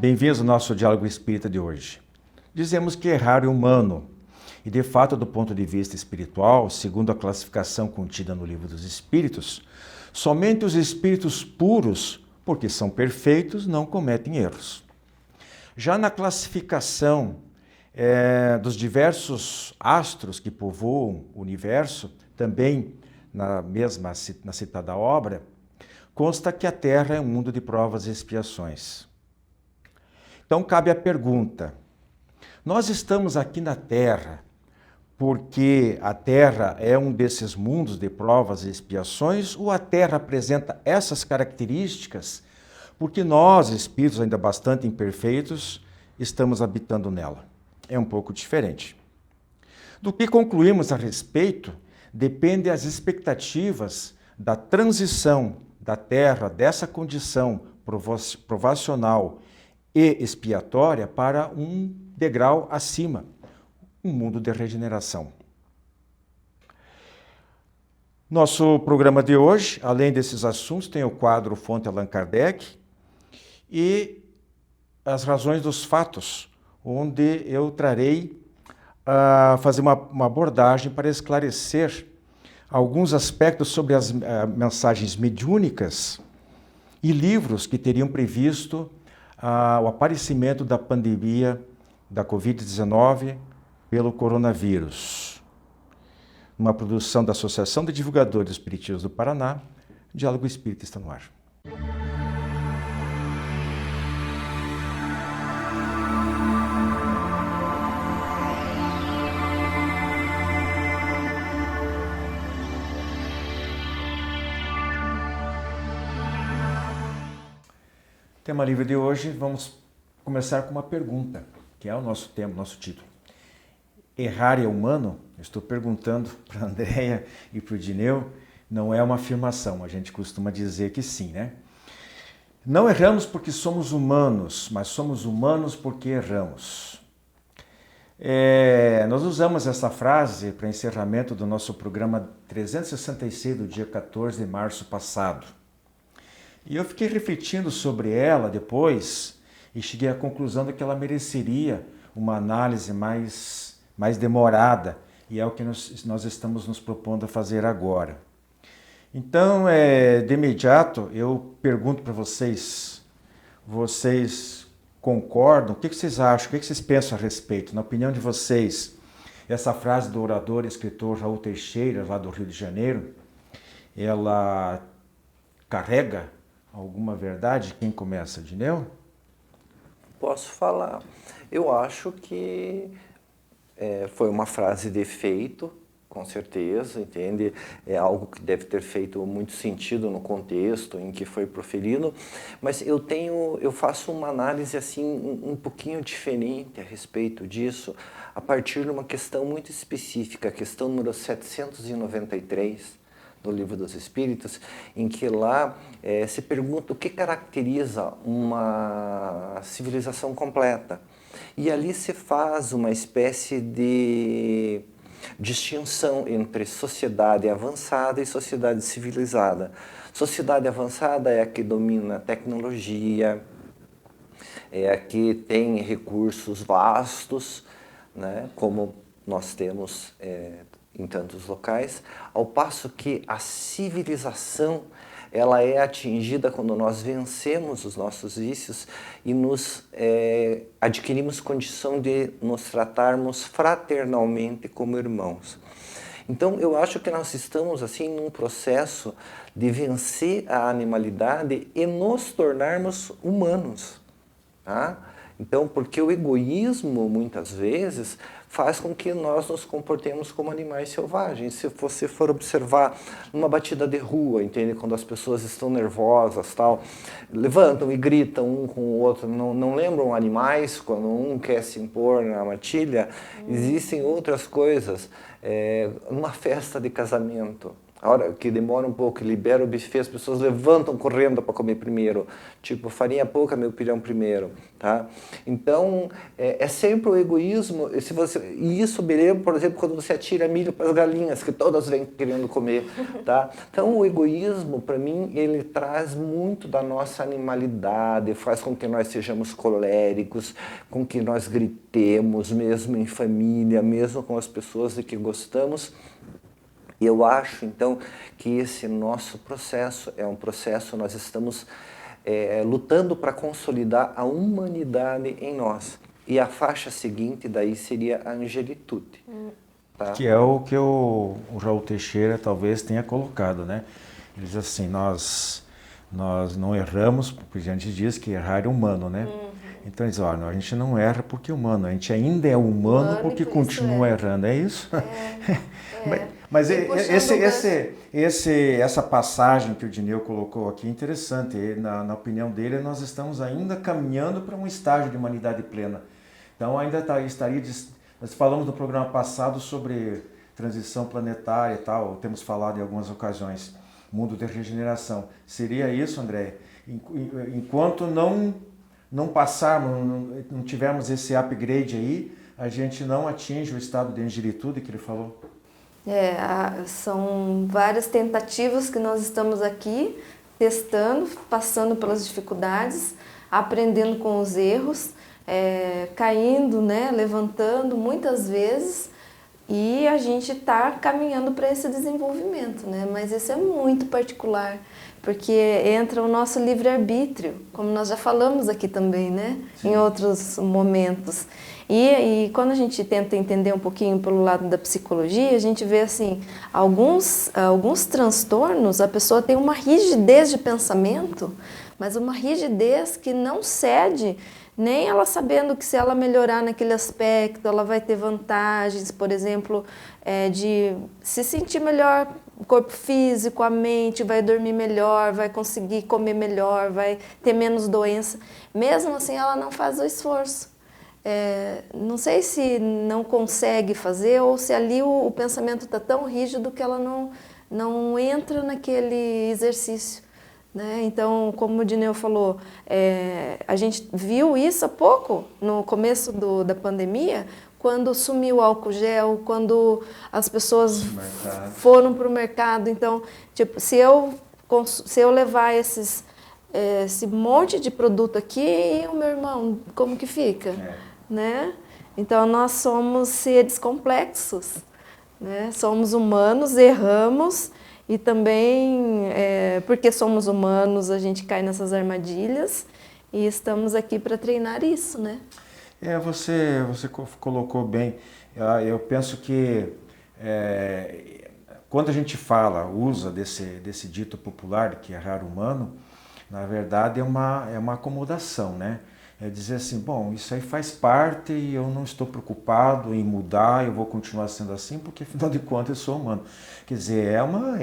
Bem-vindos ao nosso Diálogo Espírita de hoje. Dizemos que errar é humano, e de fato, do ponto de vista espiritual, segundo a classificação contida no Livro dos Espíritos, somente os espíritos puros, porque são perfeitos, não cometem erros. Já na classificação dos diversos astros que povoam o universo, também na citada obra, consta que a Terra é um mundo de provas e expiações. Então cabe a pergunta: nós estamos aqui na Terra porque a Terra é um desses mundos de provas e expiações, ou a Terra apresenta essas características porque nós, espíritos ainda bastante imperfeitos, estamos habitando nela? É um pouco diferente. Do que concluímos a respeito depende as expectativas da transição da Terra dessa condição provacional e expiatória para um degrau acima, um mundo de regeneração. Nosso programa de hoje, além desses assuntos, tem o quadro Fonte Allan Kardec e as razões dos fatos, onde eu trarei a fazer uma abordagem para esclarecer alguns aspectos sobre as mensagens mediúnicas e livros que teriam previsto o aparecimento da pandemia da Covid-19 pelo coronavírus. Uma produção da Associação de Divulgadores Espiritistas do Paraná, Diálogo Espírita está no ar. Tema livre de hoje, vamos começar com uma pergunta, que é o nosso tema, nosso título. Errar é humano? Eu estou perguntando para a Andréia e para o Dineu, não é uma afirmação, a gente costuma dizer que sim, né? Não erramos porque somos humanos, mas somos humanos porque erramos. Nós usamos essa frase para encerramento do nosso programa 366 do dia 14 de março passado. E eu fiquei refletindo sobre ela depois e cheguei à conclusão de que ela mereceria uma análise mais demorada, e é o que nós estamos nos propondo a fazer agora. Então, de imediato, eu pergunto para vocês concordam? O que vocês acham? O que vocês pensam a respeito? Na opinião de vocês, essa frase do orador e escritor Raul Teixeira, lá do Rio de Janeiro, ela carrega alguma verdade? Quem começa, Dineu? Posso falar. Eu acho que foi uma frase de efeito, com certeza, entende? É algo que deve ter feito muito sentido no contexto em que foi proferido, mas eu faço uma análise assim um pouquinho diferente a respeito disso, a partir de uma questão muito específica, a questão número 793, do Livro dos Espíritos, em que lá se pergunta o que caracteriza uma civilização completa. E ali se faz uma espécie de distinção entre sociedade avançada e sociedade civilizada. Sociedade avançada é a que domina a tecnologia, é a que tem recursos vastos, né, como nós temos em tantos locais, ao passo que a civilização ela é atingida quando nós vencemos os nossos vícios e adquirimos condição de nos tratarmos fraternalmente como irmãos. Então, eu acho que nós estamos assim num processo de vencer a animalidade e nos tornarmos humanos, tá? Então, porque o egoísmo, muitas vezes, faz com que nós nos comportemos como animais selvagens. Se você for observar numa batida de rua, entende? Quando as pessoas estão nervosas, tal, levantam e gritam um com o outro, não lembram animais quando um quer se impor na matilha? Existem outras coisas. Numa festa de casamento, A hora que demora um pouco, libera o buffet, as pessoas levantam correndo para comer primeiro. Tipo, farinha pouca, meu pirão primeiro, tá? Então, é sempre o egoísmo. E isso beira, por exemplo, quando você atira milho para as galinhas, que todas vêm querendo comer, tá? Então, o egoísmo, para mim, ele traz muito da nossa animalidade, faz com que nós sejamos coléricos, com que nós gritemos, mesmo em família, mesmo com as pessoas de que gostamos. E eu acho, então, que esse nosso processo é um processo, nós estamos lutando para consolidar a humanidade em nós. E a faixa seguinte daí seria a angelitude. Tá? Que é o que o Raul Teixeira talvez tenha colocado, né? Ele diz assim, nós não erramos, porque a gente diz que errar é humano, né? Então eles olha, a gente não erra porque é humano, a gente ainda é humano porque continua errando, é isso? Mas essa passagem que o Dineu colocou aqui é interessante. Na opinião dele, nós estamos ainda caminhando para um estágio de humanidade plena. Então ainda estaria... Nós falamos no programa passado sobre transição planetária e tal, temos falado em algumas ocasiões, mundo de regeneração. Seria isso, André? Enquanto não passarmos, não tivermos esse upgrade aí, a gente não atinge o estado de angelitude que ele falou? São várias tentativas que nós estamos aqui testando, passando pelas dificuldades, aprendendo com os erros, caindo, né, levantando muitas vezes, e a gente está caminhando para esse desenvolvimento, né? Mas isso é muito particular, porque entra o nosso livre-arbítrio, como nós já falamos aqui também, né? Em outros momentos. E quando a gente tenta entender um pouquinho pelo lado da psicologia, a gente vê assim, alguns transtornos, a pessoa tem uma rigidez de pensamento, mas uma rigidez que não cede, nem ela sabendo que se ela melhorar naquele aspecto, ela vai ter vantagens, por exemplo, de se sentir melhor, o corpo físico, a mente, vai dormir melhor, vai conseguir comer melhor, vai ter menos doença. Mesmo assim, ela não faz o esforço. Não sei se não consegue fazer ou se ali o pensamento está tão rígido que ela não entra naquele exercício, né? Então, como o Dineu falou, a gente viu isso há pouco, no começo da pandemia, quando sumiu o álcool gel, quando as pessoas foram para o mercado. Então, tipo, se eu levar esse monte de produto aqui, e o meu irmão, como que fica? Né? Então, nós somos seres complexos, né? Somos humanos, erramos, e também, porque somos humanos, a gente cai nessas armadilhas, e estamos aqui para treinar isso, né? Você colocou bem. Eu penso que quando a gente usa desse dito popular, que é errar humano, na verdade é uma acomodação, né? É dizer assim, bom, isso aí faz parte e eu não estou preocupado em mudar, eu vou continuar sendo assim, porque afinal de contas eu sou humano. Quer dizer, é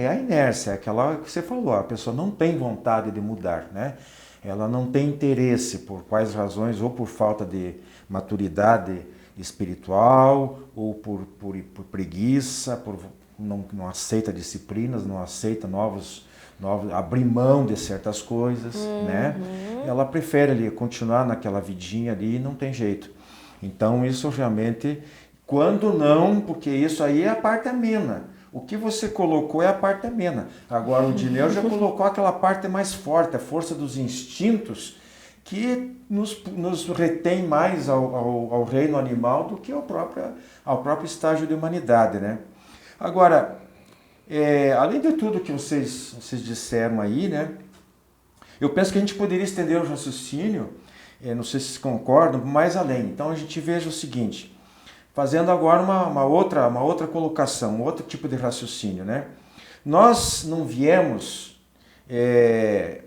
a inércia, é aquela que você falou, a pessoa não tem vontade de mudar, né? Ela não tem interesse, por quais razões, ou por falta de maturidade espiritual, ou por preguiça, não aceita disciplinas, não aceita abrir mão de certas coisas, né? Ela prefere ali continuar naquela vidinha ali e não tem jeito. Então isso realmente, quando não, porque isso aí é a parte amena. O que você colocou é a parte amena. Agora o Dineu já colocou aquela parte mais forte, a força dos instintos, que nos retém mais ao reino animal do que ao próprio estágio de humanidade, né? Agora, além de tudo que vocês disseram aí, né? Eu penso que a gente poderia estender o raciocínio, não sei se vocês concordam, mais além. Então a gente veja o seguinte, fazendo agora uma outra colocação, um outro tipo de raciocínio, né? Nós não viemos e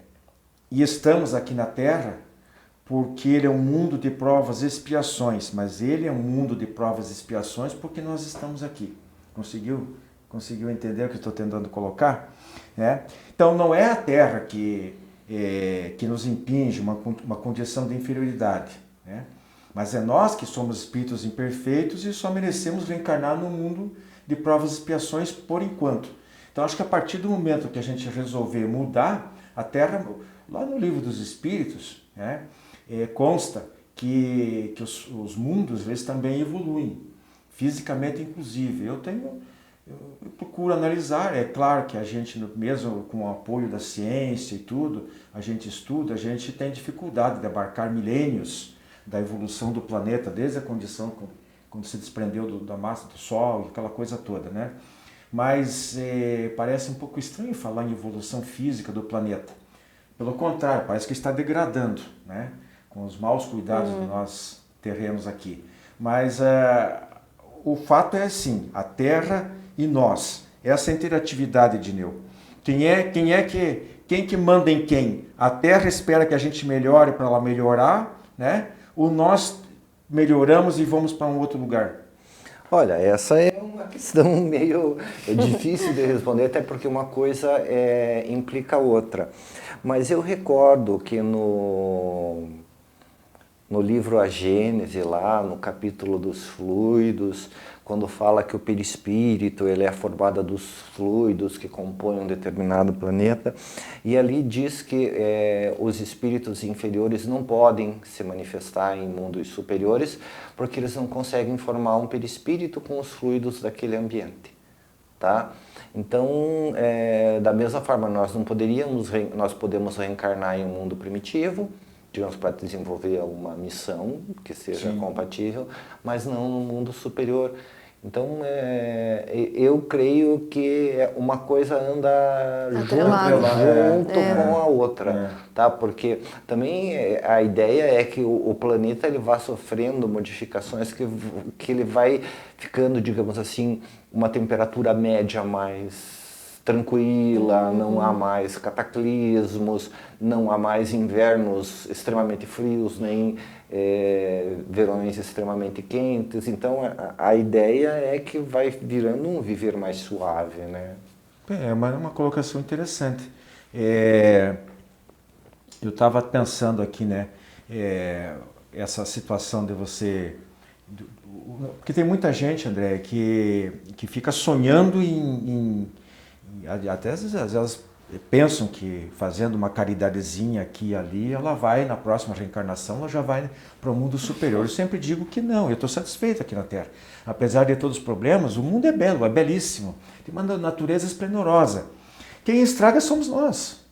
estamos aqui na Terra porque ele é um mundo de provas e expiações, mas ele é um mundo de provas e expiações porque nós estamos aqui. Conseguiu entender o que eu estou tentando colocar? Então não é a Terra que nos impinge uma condição de inferioridade, né? Mas é nós que somos espíritos imperfeitos e só merecemos reencarnar no mundo de provas e expiações por enquanto. Então acho que a partir do momento que a gente resolver mudar, a Terra, lá no Livro dos Espíritos, né, consta que os mundos eles também evoluem, fisicamente inclusive. Eu procuro analisar, é claro que a gente, mesmo com o apoio da ciência e tudo, a gente estuda, a gente tem dificuldade de abarcar milênios da evolução do planeta, desde a condição quando se desprendeu da massa do Sol, aquela coisa toda, né? Mas parece um pouco estranho falar em evolução física do planeta. Pelo contrário, parece que está degradando, né? Com os maus cuidados que nós teremos aqui. Mas o fato é assim, a Terra e nós, essa interatividade de Neu. Quem que manda em quem? A Terra espera que a gente melhore para ela melhorar, né? Ou nós melhoramos e vamos para um outro lugar? Olha, essa é uma questão meio difícil de responder, até porque uma coisa implica a outra. Mas eu recordo que no livro A Gênese, lá no capítulo dos fluidos, quando fala que o perispírito ele é formado dos fluidos que compõem um determinado planeta, e ali diz que os espíritos inferiores não podem se manifestar em mundos superiores porque eles não conseguem formar um perispírito com os fluidos daquele ambiente, tá? Então, da mesma forma, nós podemos reencarnar em um mundo primitivo, digamos, para desenvolver uma missão que seja compatível, mas não no mundo superior. Então, eu creio que uma coisa anda junto com a outra, tá? Porque também a ideia é que o planeta ele vá sofrendo modificações que ele vai ficando, digamos assim, uma temperatura média mais tranquila, não há mais cataclismos, não há mais invernos extremamente frios, nem verões extremamente quentes. Então, a ideia é que vai virando um viver mais suave, né? É uma colocação interessante. Eu estava pensando aqui, né? Essa situação de você... Porque tem muita gente, André, que fica sonhando até às vezes elas pensam que fazendo uma caridadezinha aqui e ali, ela vai, na próxima reencarnação, ela já vai para o mundo superior. Eu sempre digo que não, eu estou satisfeito aqui na Terra. Apesar de todos os problemas, o mundo é belo, é belíssimo. Tem uma natureza esplendorosa. Quem estraga somos nós,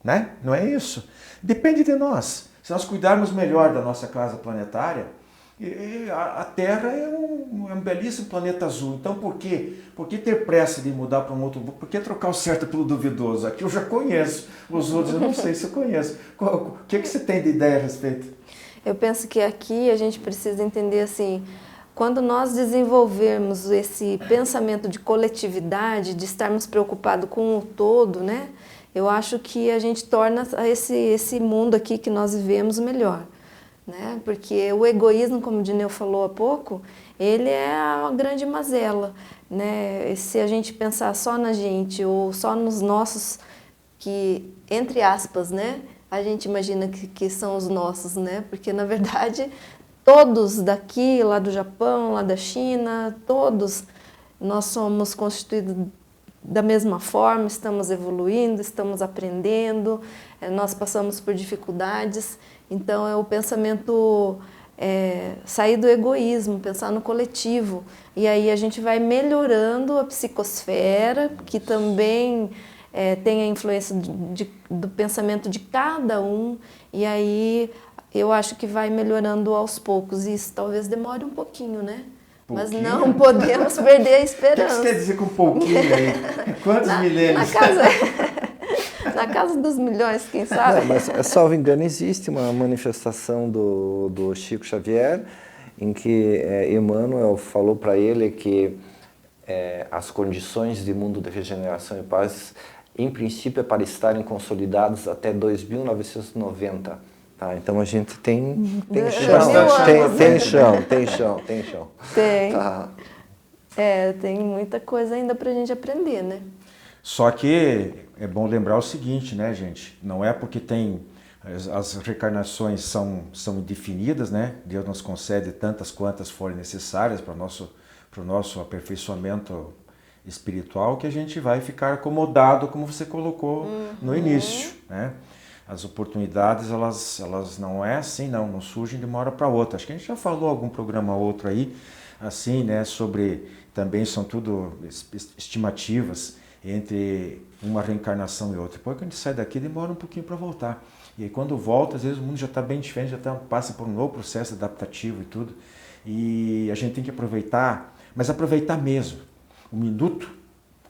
né? Não é isso? Depende de nós. Se nós cuidarmos melhor da nossa casa planetária, a Terra é um belíssimo planeta azul. Então por quê? Por que ter pressa de mudar para um outro? Por que trocar o certo pelo duvidoso? Aqui eu já conheço, os outros eu não sei se eu conheço. O que você tem de ideia a respeito? Eu penso que aqui a gente precisa entender assim, quando nós desenvolvermos esse pensamento de coletividade, de estarmos preocupados com o todo, né? Eu acho que a gente torna esse mundo aqui que nós vivemos melhor. Né? Porque o egoísmo, como o Dineu falou há pouco, ele é a grande mazela, né? E se a gente pensar só na gente ou só nos nossos, que entre aspas, né? A gente imagina que são os nossos, né? Porque na verdade todos daqui, lá do Japão, lá da China, todos nós somos constituídos da mesma forma, estamos evoluindo, estamos aprendendo, nós passamos por dificuldades. Então, é o pensamento, sair do egoísmo, pensar no coletivo. E aí a gente vai melhorando a psicosfera, que também tem a influência do pensamento de cada um. E aí eu acho que vai melhorando aos poucos. E isso talvez demore um pouquinho, né? Mas não podemos perder a esperança. O que você quer dizer com pouquinho aí? Quantos milênios? Na casa dos milhões, quem sabe? Não, mas, salvo engano, existe uma manifestação do Chico Xavier em que Emmanuel falou para ele que as condições de mundo de regeneração e paz, em princípio, é para estarem consolidados até 2990. Tá, então a gente tem chão. Tem. Tá. Tem muita coisa ainda para a gente aprender, né? Só que é bom lembrar o seguinte, né, gente? Não é porque as reencarnações são indefinidas, né? Deus nos concede tantas quantas forem necessárias para o nosso aperfeiçoamento espiritual que a gente vai ficar acomodado, como você colocou no início, né? As oportunidades, elas não é assim, não surgem de uma hora para outra. Acho que a gente já falou algum programa outro aí, assim, né, sobre, também são tudo estimativas entre uma reencarnação e outra. Depois que a gente sai daqui, demora um pouquinho para voltar. E aí quando volta, às vezes o mundo já está bem diferente, passa por um novo processo adaptativo e tudo. E a gente tem que aproveitar, mas aproveitar mesmo. O minuto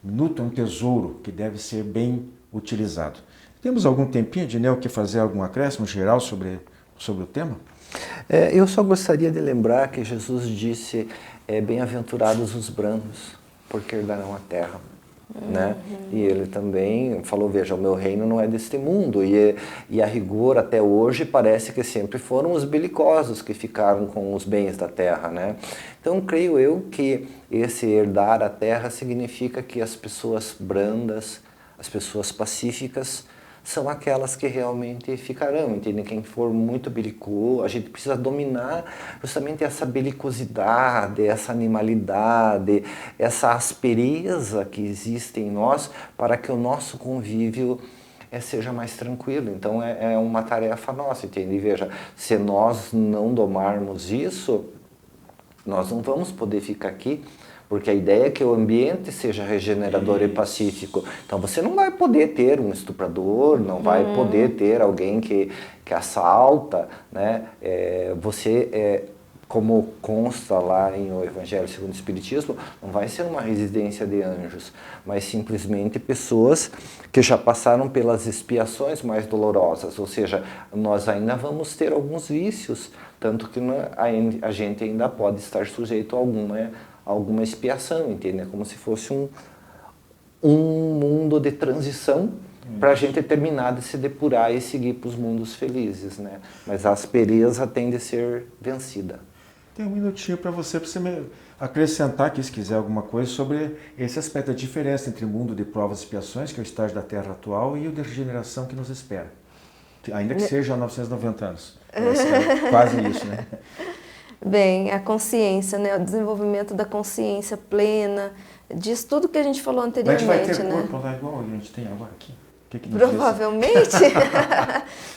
é um tesouro que deve ser bem utilizado. Temos algum tempinho, Ednei, que fazer algum acréscimo geral sobre o tema? Eu só gostaria de lembrar que Jesus disse, bem-aventurados os brandos, porque herdarão a terra. Né? E ele também falou, veja, o meu reino não é deste mundo, e a rigor até hoje parece que sempre foram os belicosos que ficaram com os bens da terra, né? Então creio eu que esse herdar a terra significa que as pessoas brandas, as pessoas pacíficas, são aquelas que realmente ficarão, entende? Quem for muito belicoso, a gente precisa dominar justamente essa belicosidade, essa animalidade, essa aspereza que existe em nós para que o nosso convívio seja mais tranquilo. Então é uma tarefa nossa, entende? E veja, se nós não domarmos isso, nós não vamos poder ficar aqui, porque a ideia é que o ambiente seja regenerador e pacífico. Então você não vai poder ter um estuprador, não vai poder ter alguém que assalta, né? Como consta lá em O Evangelho segundo o Espiritismo, não vai ser uma residência de anjos, mas simplesmente pessoas que já passaram pelas expiações mais dolorosas, ou seja, nós ainda vamos ter alguns vícios, tanto que a gente ainda pode estar sujeito a alguma expiação, entende? É como se fosse um mundo de transição para a gente terminar de se depurar e seguir para os mundos felizes, né? Mas a aspereza tem de ser vencida. Tem um minutinho para você me acrescentar aqui, se quiser, alguma coisa sobre esse aspecto, a diferença entre o mundo de provas e expiações, que é o estágio da Terra atual, e o de regeneração que nos espera. Ainda que seja há 990 anos. É quase isso, né? Bem, a consciência, né? O desenvolvimento da consciência plena, diz tudo que a gente falou anteriormente, a gente vai ter né? corpo lá igual a gente tem agora aqui? Que Provavelmente.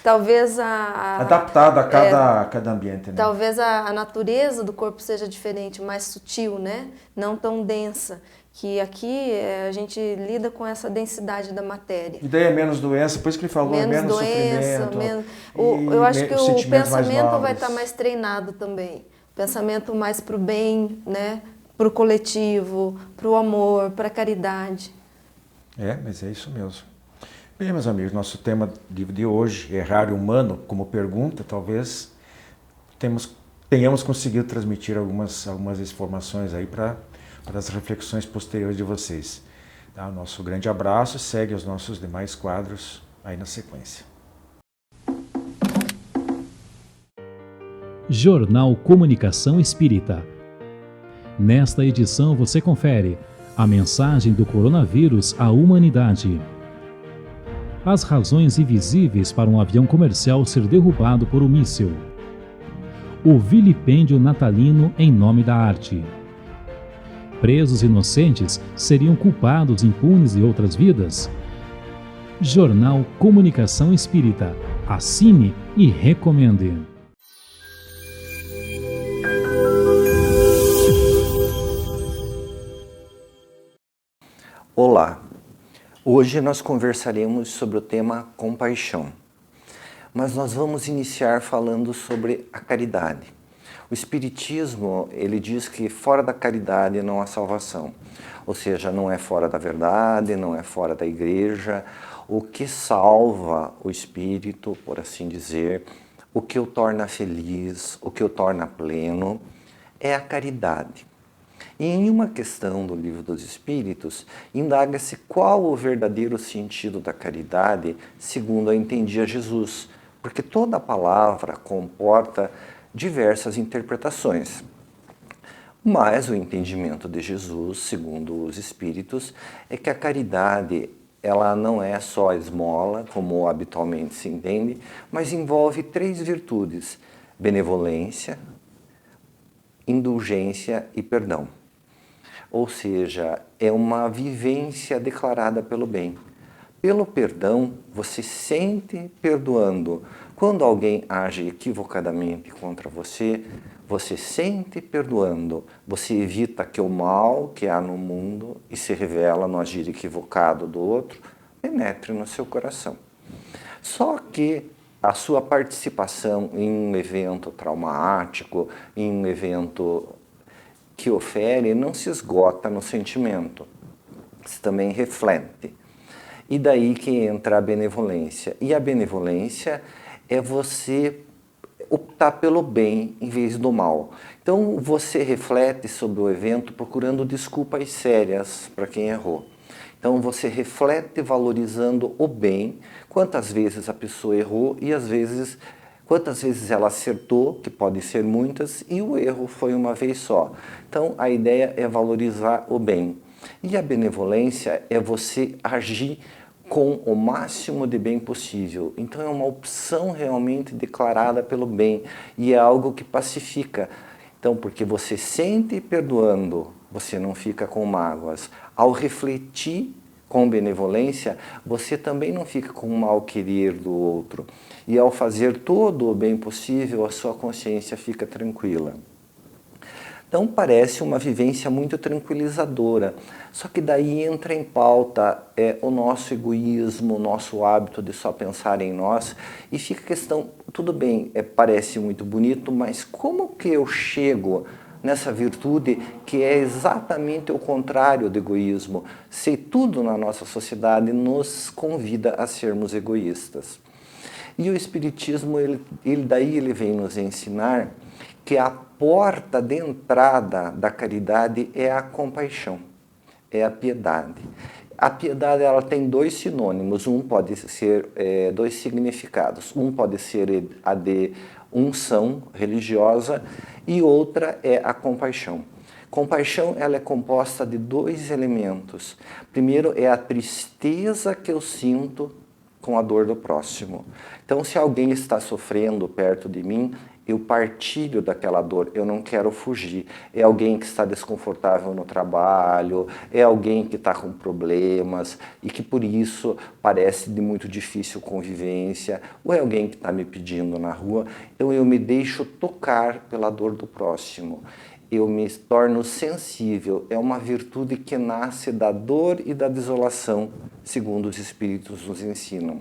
Talvez adaptado a cada ambiente, né? Talvez a natureza do corpo seja diferente, mais sutil, né? Não tão densa. Que aqui a gente lida com essa densidade da matéria. E daí é menos doença, por isso que ele falou, menos doença, sofrimento. Eu acho que o pensamento vai estar mais treinado também. Pensamento mais para o bem, né? Para o coletivo, para o amor, para a caridade. Mas é isso mesmo. Bem, meus amigos, nosso tema de hoje, errar humano, como pergunta, talvez tenhamos conseguido transmitir algumas informações aí para as reflexões posteriores de vocês. Tá? Nosso grande abraço, segue os nossos demais quadros aí na sequência. Jornal Comunicação Espírita. Nesta edição você confere a mensagem do coronavírus à humanidade. As razões invisíveis para um avião comercial ser derrubado por um míssil. O vilipêndio natalino em nome da arte. Presos inocentes seriam culpados impunes de outras vidas? Jornal Comunicação Espírita. Assine e recomende. Olá! Hoje nós conversaremos sobre o tema compaixão, mas nós vamos iniciar falando sobre a caridade. O Espiritismo, ele diz que fora da caridade não há salvação, ou seja, não é fora da verdade, não é fora da igreja. O que salva o espírito, por assim dizer, o que o torna feliz, o que o torna pleno, é a caridade. E em uma questão do Livro dos Espíritos, indaga-se qual o verdadeiro sentido da caridade, segundo a entendia Jesus, porque toda palavra comporta diversas interpretações. Mas o entendimento de Jesus, segundo os Espíritos, é que a caridade ela não é só esmola, como habitualmente se entende, mas envolve 3 virtudes: benevolência, indulgência e perdão. ou seja, é uma vivência declarada pelo bem. Pelo perdão, você sente perdoando. Quando alguém age equivocadamente contra você, você sente perdoando. Você evita que o mal que há no mundo e se revela no agir equivocado do outro penetre no seu coração. Só que a sua participação em um evento traumático, em um evento que ofere, não se esgota no sentimento. Isso também reflete. E daí que entra a benevolência. E a benevolência é você optar pelo bem em vez do mal. Então você reflete sobre o evento procurando desculpas sérias para quem errou. Então você reflete valorizando o bem, quantas vezes a pessoa errou e às vezes quantas vezes ela acertou, que podem ser muitas, e o erro foi uma vez só. Então a ideia é valorizar o bem. E a benevolência é você agir com o máximo de bem possível. Então é uma opção realmente declarada pelo bem e é algo que pacifica. Então, porque você sente perdoando, você não fica com mágoas. Ao refletir com benevolência, você também não fica com o mal querer do outro. E ao fazer todo o bem possível, a sua consciência fica tranquila. Então parece uma vivência muito tranquilizadora, só que daí entra em pauta o nosso egoísmo, o nosso hábito de só pensar em nós, e fica a questão, tudo bem, parece muito bonito, mas como que eu chego nessa virtude que é exatamente o contrário do egoísmo? Se tudo na nossa sociedade nos convida a sermos egoístas. E o Espiritismo, ele vem nos ensinar que a porta de entrada da caridade é a compaixão, é a piedade. A piedade ela tem dois sinônimos, um pode ser dois significados. Um pode ser a de unção religiosa e outra é a compaixão. Compaixão ela é composta de dois elementos. Primeiro é a tristeza que eu sinto com a dor do próximo. Então, se alguém está sofrendo perto de mim, eu partilho daquela dor, eu não quero fugir. É alguém que está desconfortável no trabalho, é alguém que está com problemas e que por isso parece de muito difícil convivência, ou é alguém que está me pedindo na rua. Então eu me deixo tocar pela dor do próximo. Eu me torno sensível. É uma virtude que nasce da dor e da desolação, segundo os Espíritos nos ensinam.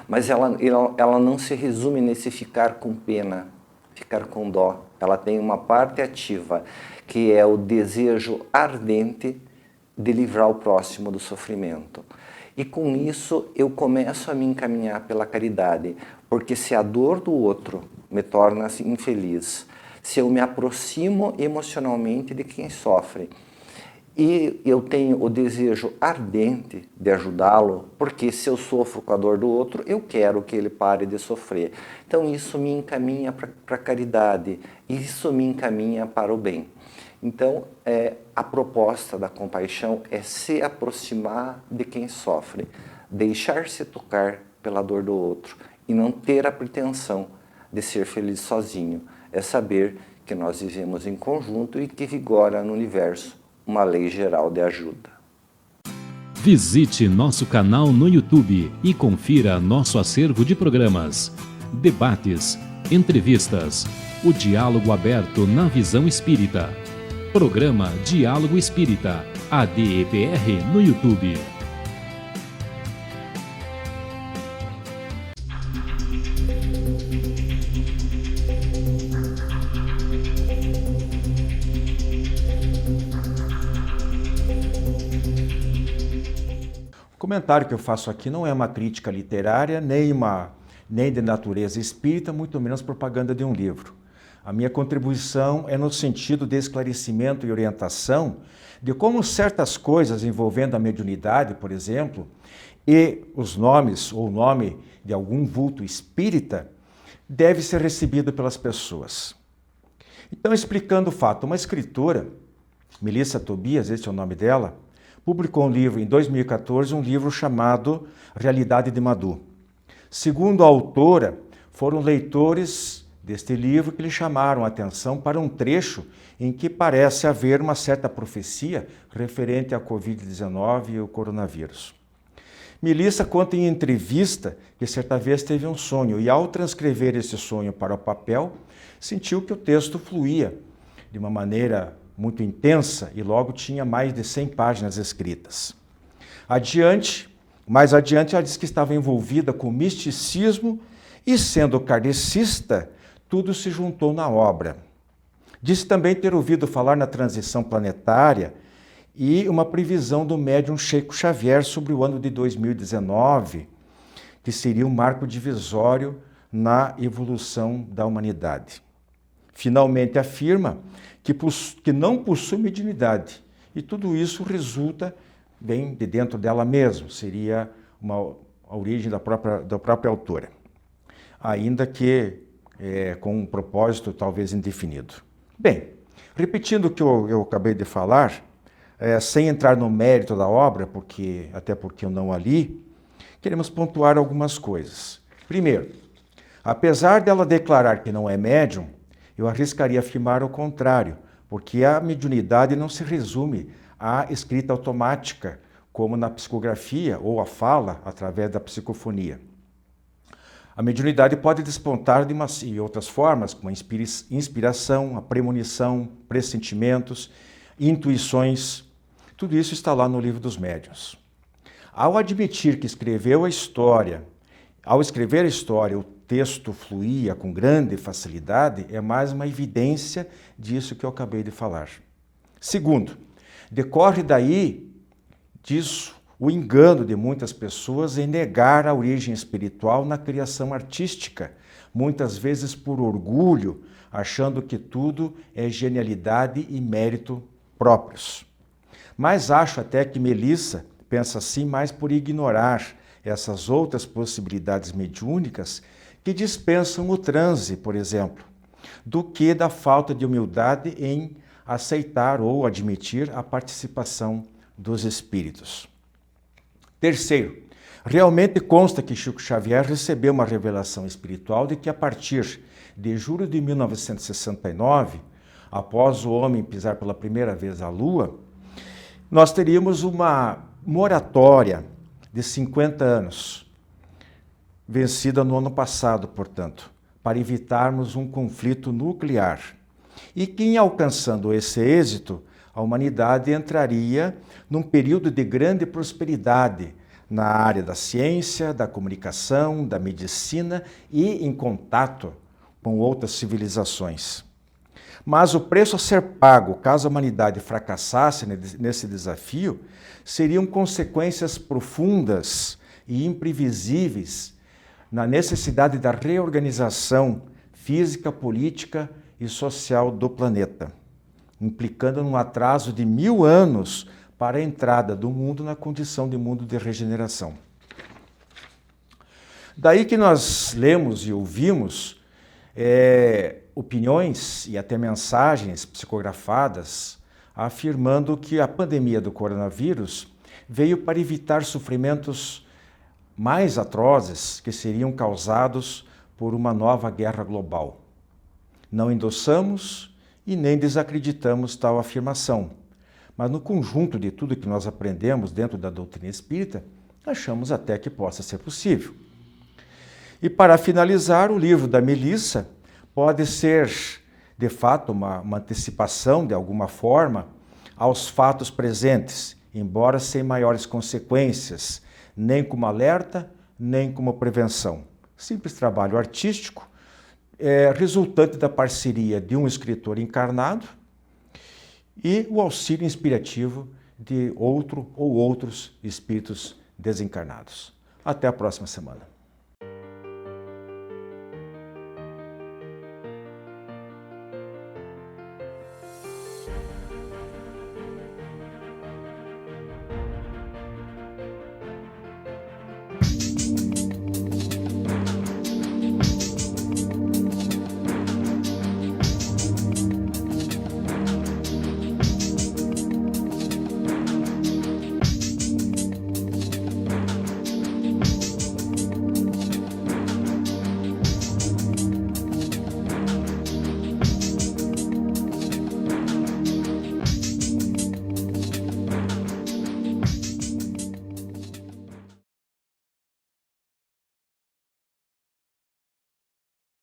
Mas ela não se resume nesse ficar com pena, ficar com dó. Ela tem uma parte ativa, que é o desejo ardente de livrar o próximo do sofrimento. E com isso eu começo a me encaminhar pela caridade, porque se a dor do outro me torna infeliz, se eu me aproximo emocionalmente de quem sofre, e eu tenho o desejo ardente de ajudá-lo, porque se eu sofro com a dor do outro, eu quero que ele pare de sofrer. Então isso me encaminha para a caridade, isso me encaminha para o bem. Então a proposta da compaixão é se aproximar de quem sofre, deixar-se tocar pela dor do outro e não ter a pretensão de ser feliz sozinho. É saber que nós vivemos em conjunto e que vigora no universo uma lei geral de ajuda. Visite nosso canal no YouTube e confira nosso acervo de programas, debates, entrevistas, o diálogo aberto na visão espírita. Programa Diálogo Espírita, ADEPR no YouTube. O comentário que eu faço aqui não é uma crítica literária, nem de natureza espírita, muito menos propaganda de um livro. A minha contribuição é no sentido de esclarecimento e orientação de como certas coisas envolvendo a mediunidade, por exemplo, e os nomes ou o nome de algum vulto espírita deve ser recebido pelas pessoas. Então, explicando o fato, uma escritora, Melissa Tobias, esse é o nome dela, publicou um livro em 2014, um livro chamado Realidade de Madu. Segundo a autora, foram leitores deste livro que lhe chamaram a atenção para um trecho em que parece haver uma certa profecia referente à Covid-19 e ao coronavírus. Melissa conta em entrevista que certa vez teve um sonho e, ao transcrever esse sonho para o papel, sentiu que o texto fluía de uma maneira muito intensa e logo tinha mais de 100 páginas escritas. Mais adiante, ela diz que estava envolvida com misticismo e, sendo kardecista, tudo se juntou na obra. Disse também ter ouvido falar na transição planetária e uma previsão do médium Chico Xavier sobre o ano de 2019, que seria um marco divisório na evolução da humanidade. Finalmente afirma que não possui mediunidade e tudo isso resulta bem de dentro dela mesma, seria a origem da própria autora, ainda que com um propósito talvez indefinido. Bem, repetindo o que eu acabei de falar, sem entrar no mérito da obra, até porque eu não a li, queremos pontuar algumas coisas. Primeiro, apesar dela declarar que não é médium, eu arriscaria afirmar o contrário, porque a mediunidade não se resume à escrita automática, como na psicografia ou a fala através da psicofonia. A mediunidade pode despontar de outras formas, como a inspiração, a premonição, pressentimentos, intuições. Tudo isso está lá no Livro dos Médiuns. Ao admitir que escrever a história, o texto fluía com grande facilidade, é mais uma evidência disso que eu acabei de falar. Segundo, decorre disso o engano de muitas pessoas em negar a origem espiritual na criação artística, muitas vezes por orgulho, achando que tudo é genialidade e mérito próprios. Mas acho até que Melissa pensa assim mais por ignorar essas outras possibilidades mediúnicas que dispensam o transe, por exemplo, do que da falta de humildade em aceitar ou admitir a participação dos espíritos. Terceiro, realmente consta que Chico Xavier recebeu uma revelação espiritual de que a partir de julho de 1969, após o homem pisar pela primeira vez a Lua, nós teríamos uma moratória de 50 anos, vencida no ano passado, portanto, para evitarmos um conflito nuclear. E que, em alcançando esse êxito, a humanidade entraria num período de grande prosperidade na área da ciência, da comunicação, da medicina e em contato com outras civilizações. Mas o preço a ser pago, caso a humanidade fracassasse nesse desafio, seriam consequências profundas e imprevisíveis na necessidade da reorganização física, política e social do planeta, implicando um atraso de 1000 anos para a entrada do mundo na condição de mundo de regeneração. Daí que nós lemos e ouvimos opiniões e até mensagens psicografadas afirmando que a pandemia do coronavírus veio para evitar sofrimentos mais atrozes que seriam causados por uma nova guerra global. Não endossamos e nem desacreditamos tal afirmação, mas no conjunto de tudo que nós aprendemos dentro da doutrina espírita, achamos até que possa ser possível. E para finalizar, o livro da Melissa pode ser, de fato, uma antecipação, de alguma forma, aos fatos presentes, embora sem maiores consequências, nem como alerta, nem como prevenção. Simples trabalho artístico, resultante da parceria de um escritor encarnado e o auxílio inspirativo de outro ou outros espíritos desencarnados. Até a próxima semana.